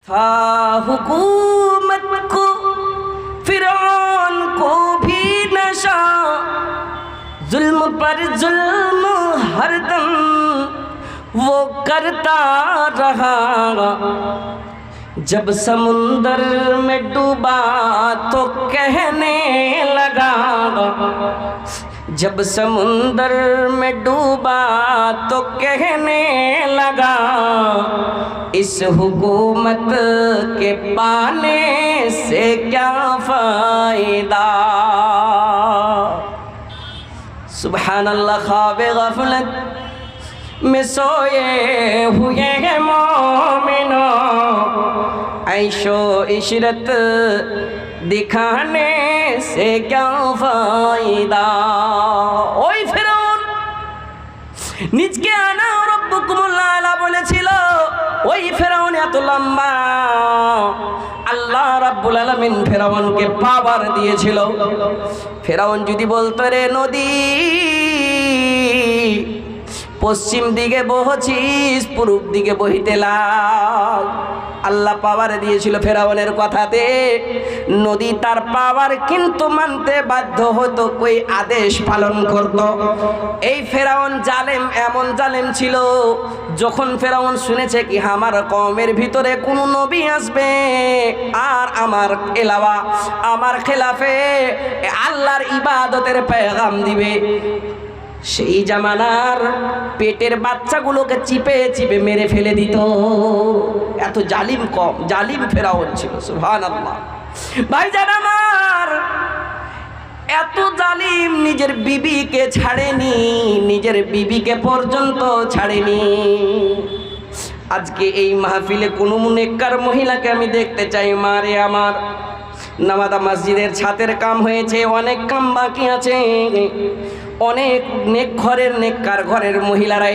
था हुकूमत को फिरौन को भी नशा, जुल्म पर जुल्म हरदम वो करता रहा। जब समुंदर में डूबा तो कहने लगा, जब समुंदर में डूबा तो कहने लगा, इस हुकूमत के पाने से क्या फायदा। सुभान अल्लाह। ख्वाबे गफलत में सोए हुए हैं मोमिनो, ऐशो इशरत दिखाने से क्या फायदा। ওই ফিরআউন নিজকে আনা রব্বুকুমুল আলা বলেছিল, ওই ফিরআউন এত লম্বা, আল্লাহ রাব্বুল আলামিন ফিরআউনকে পাওয়ার দিয়েছিল। ফিরআউন যদি বলতো রে নদী পশ্চিম দিকে বহছিস, পূর্ব দিকে বহিতে লাগ, আল্লাহ পাওয়ার দিয়েছিল ফেরাউনের কথাতে। নদী তার পাওয়ার কিন্তু মানতে বাধ্য হতো, কই আদেশ পালন করত। এই ফেরাউন জালেম, এমন জালেম ছিল, যখন ফেরাউন শুনেছে কি আমার কওমের ভিতরে কোন নবী আসবে আর আমার এলাওয়া আমার খেলাফে আল্লাহর ইবাদতের পেগাম দিবে, সেই জামানার পেটের বাচ্চাগুলোকে চিপে চিপে মেরে ফেলে দিত। এত জালিম ফেরাউন ছিল। সুবহানাল্লাহ। ভাইজান আমার, এত জালিম নিজের বিবিকে ছাড়েনি, নিজের বিবিকে পর্যন্ত ছাড়েনি। আজকে এই মাহফিলে কোনো নেককার মহিলাকে আমি দেখতে চাই, মারে আমার নামাদা মসজিদের ছাদের কাম হয়েছে, অনেক কাম বাকি আছে, অনেক নেক ঘরের নেককার ঘরের মহিলারা